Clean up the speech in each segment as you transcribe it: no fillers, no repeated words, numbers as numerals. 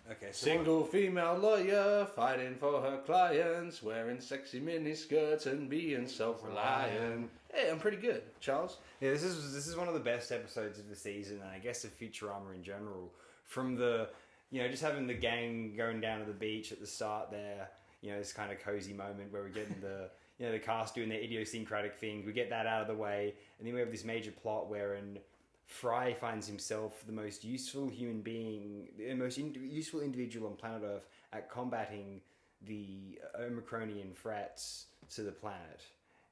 Okay, so Single female lawyer fighting for her clients, wearing sexy mini skirts and being self-reliant. Hey, I'm pretty good, Charles. Yeah, this is one of the best episodes of the season, and I guess of Futurama in general. From the, just having the gang going down to the beach at the start there, this kind of cozy moment where we're getting the, the cast doing their idiosyncratic thing. We get that out of the way, and then we have this major plot wherein Fry finds himself the most useful human being, the most useful individual on planet Earth at combating the Omicronian threats to the planet.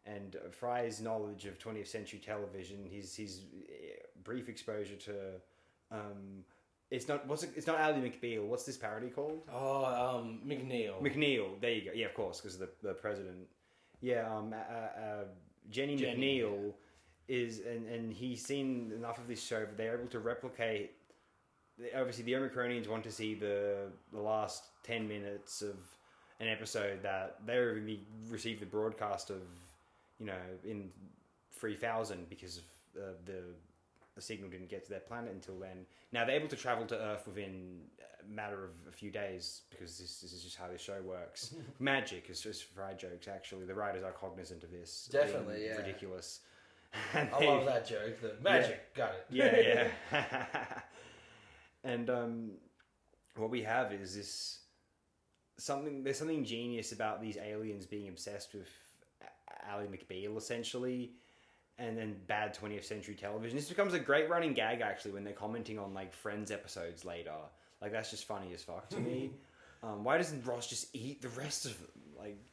And Fry's knowledge of 20th century television, his brief exposure to, it's not Ally McBeal. What's this parody called? Oh, McNeil. McNeil. There you go. Yeah, of course, because of the president. Yeah, Jenny McNeil is, and he's seen enough of this show that they're able to replicate. Obviously, the Omicronians want to see the last 10 minutes of an episode that they already received the broadcast of, in 3000 because of the signal didn't get to their planet until then. Now they're able to travel to Earth within a matter of a few days because this is just how this show works. Magic is just Fry jokes, actually. The writers are cognizant of this. Definitely, yeah. Ridiculous. I love that joke. The magic, yeah. got it. Yeah. And what we have is this there's something genius about these aliens being obsessed with Ally McBeal, essentially, and then bad 20th century television. This becomes a great running gag, actually, when they're commenting on, Friends episodes later. That's just funny as fuck to me. Why doesn't Ross just eat the rest of them?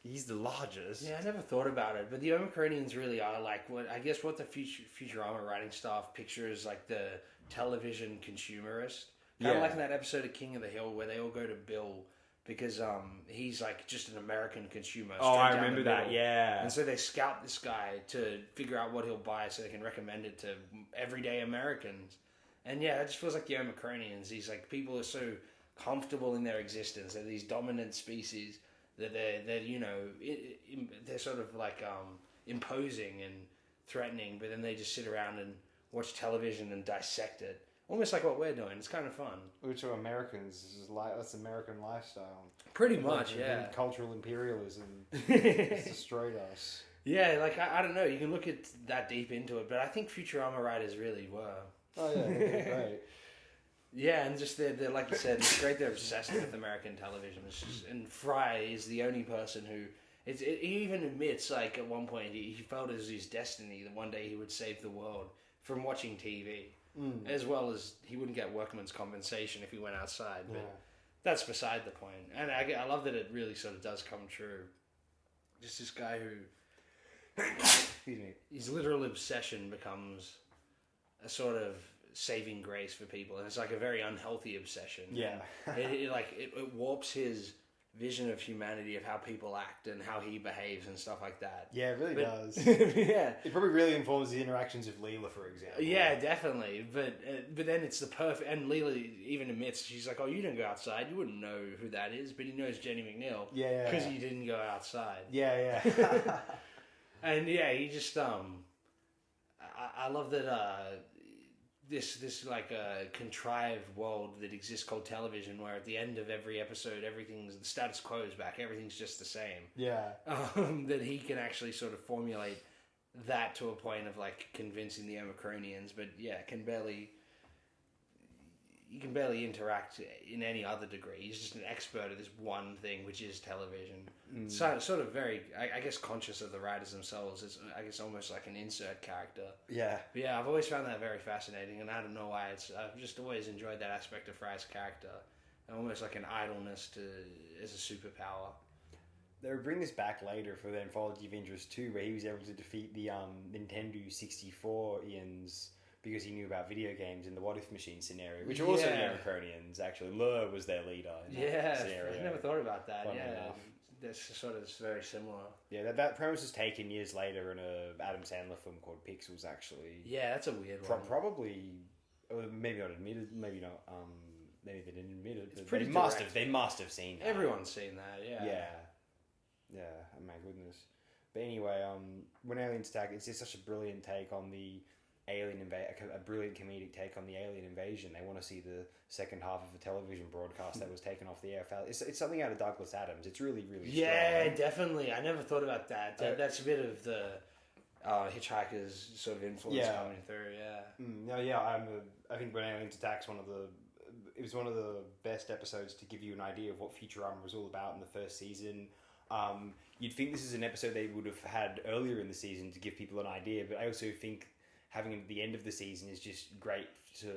He's the largest. Yeah, I never thought about it, but the Omicronians really are what the Futurama writing staff pictures the television consumerist. Kind of like in that episode of King of the Hill where they all go to Bill because he's just an American consumer. Oh, I remember that, yeah. And so they scout this guy to figure out what he'll buy so they can recommend it to everyday Americans. And yeah, it just feels like the Omicronians. These people are so comfortable in their existence. They're these dominant species that they're sort of imposing and threatening, but then they just sit around and watch television and dissect it. Almost like what we're doing. It's kind of fun. Which are Americans. That's American lifestyle. Pretty much, yeah. Cultural imperialism has destroyed us. Yeah, I don't know. You can look at that deep into it, but I think Futurama writers really were. Oh, yeah. They're great. Yeah, and just they're like you said, it's great they're obsessed with American television. And Fry is the only person who... he even admits, at one point, he felt it was his destiny that one day he would save the world from watching TV. As well as he wouldn't get workman's compensation if he went outside. But that's beside the point. And I love that it really sort of does come true. Just this guy who... Excuse me. His literal obsession becomes a sort of saving grace for people. And it's a very unhealthy obsession. Yeah. It warps his vision of humanity, of how people act and how he behaves and stuff like that. Yeah, it really does. Yeah. It probably really informs the interactions of Leela, for example. Yeah, definitely. But then it's the perfect... And Leela even admits, she's like, oh, you didn't go outside. You wouldn't know who that is. But he knows Jenny McNeil. Yeah. Because he didn't go outside. Yeah. And yeah, he just... I love that... This contrived world that exists called television, where at the end of every episode, the status quo is back, everything's just the same. Yeah. That he can actually sort of formulate that to a point of convincing the Omicronians, but yeah, he can barely interact in any other degree. He's just an expert at this one thing, which is television. So sort of very, I guess, conscious of the writers themselves. It's, I guess, almost like an insert character. Yeah. But yeah, I've always found that very fascinating, and I don't know why. I've just always enjoyed that aspect of Fry's character, almost like an idleness as a superpower. They'll bring this back later for the Anthology of Interest 2, where he was able to defeat the Nintendo 64-ians because he knew about video games in the What If Machine scenario, which are also the Omicronians, actually. Lur was their leader in that scenario. I never thought about that. That's sort of very similar. Yeah, that premise was taken years later in a Adam Sandler film called Pixels, actually. Yeah, that's a weird one. Probably, maybe not admitted, maybe not, maybe they didn't admit it, but they must have seen that. Everyone's seen that, yeah. Yeah, oh my goodness. But anyway, When Aliens Attack, it's just such a brilliant take on the a brilliant comedic take on the alien invasion. They want to see the second half of a television broadcast that was taken off the air. It's something out of Douglas Adams. It's really, really Yeah, strong. definitely. I never thought about that. That's a bit of the Hitchhiker's sort of influence coming through. Yeah. I think when Aliens Attack's it was one of the best episodes to give you an idea of what Futurama was all about in the first season. You'd think this is an episode they would have had earlier in the season to give people an idea, but I also think having it at the end of the season is just great to,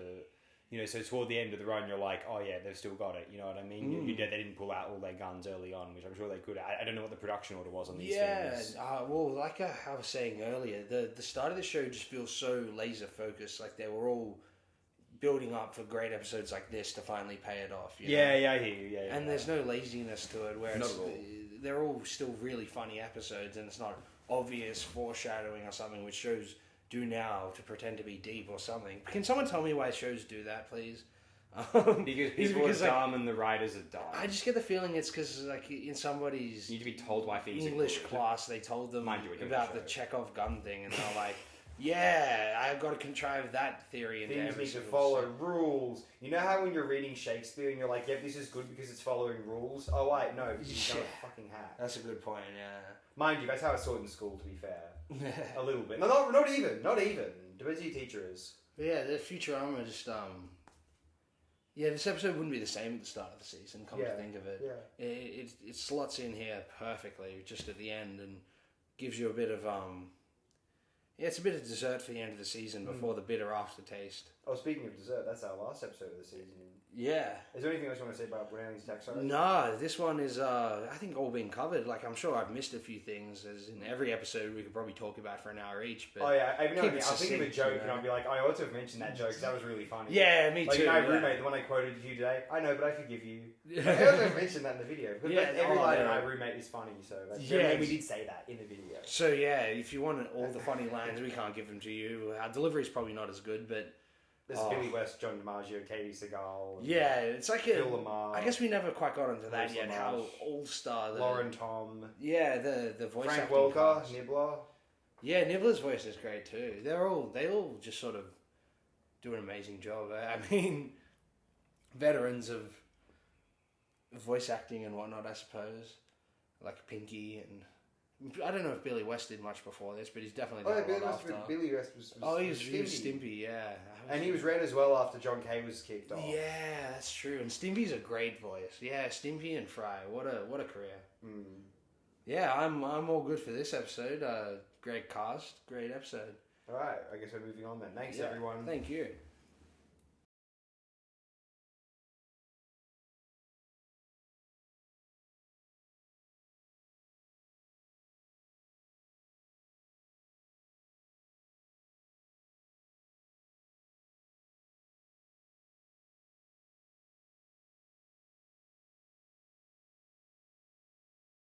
so toward the end of the run, you're like, oh yeah, they've still got it, you know what I mean? They didn't pull out all their guns early on, which I'm sure they could. I don't know what the production order was on these things. Well, like I was saying earlier, the start of the show just feels so laser focused, like they were all building up for great episodes like this to finally pay it off. I hear you. And there's no laziness to it, where they're all still really funny episodes, and it's not obvious foreshadowing or something, which shows do now to pretend to be deep or something. Can someone tell me why shows do that, please? Because people are dumb and the writers are dumb. I just get the feeling it's because, like, in somebody's you need to be told why things English class, they told them about the Chekhov gun thing, and they're like, yeah, I've got to contrive that theory into things every need to follow rules. You know how when you're reading Shakespeare and you're like, yep, this is good because it's following rules? Oh, wait, no, because he's got a fucking hat. That's a good point, yeah. Mind you, that's how I saw it in school, to be fair. A little bit. No, not even. Depends who your teacher is. But yeah, the Futurama just, this episode wouldn't be the same at the start of the season, come to think of it. Yeah. It slots in here perfectly, just at the end, and gives you a bit of, it's a bit of dessert for the end of the season before the bitter aftertaste. Oh, speaking of dessert, that's our last episode of the season. Yeah. Is there anything else you want to say about Aliens Attack? No, this one is, I think, all been covered. Like, I'm sure I've missed a few things, as in every episode we could probably talk about for an hour each. But every now and then I'll think of a joke and I'll be like, I ought to have mentioned that joke because that was really funny. Yeah, me too. Like, roommate, the one I quoted you today, I know, but I forgive you. I ought to have mentioned that in the video. Because every line in my roommate is funny, so we did say that in the video. So, if you want all the funny lines, we can't give them to you. Our delivery is probably not as good, but... There's Billy West, John DiMaggio, Katie Seagal. It's like Phil Lamar. I guess we never quite got into that yet. How all-star Lauren Tom. Yeah, the voice Frank acting Welker, Nibbler. Yeah, Nibbler's voice is great too. They all just sort of do an amazing job. I mean, veterans of voice acting and whatnot, I suppose, like Pinky and. I don't know if Billy West did much before this, but he's definitely done a lot after. Billy West was he was Stimpy, yeah. And he was red as well after John Kay was kicked off. Yeah, that's true. And Stimpy's a great voice. Yeah, Stimpy and Fry, what a career. Yeah, I'm all good for this episode. Great cast, great episode. All right, I guess we're moving on then. Thanks, everyone. Thank you.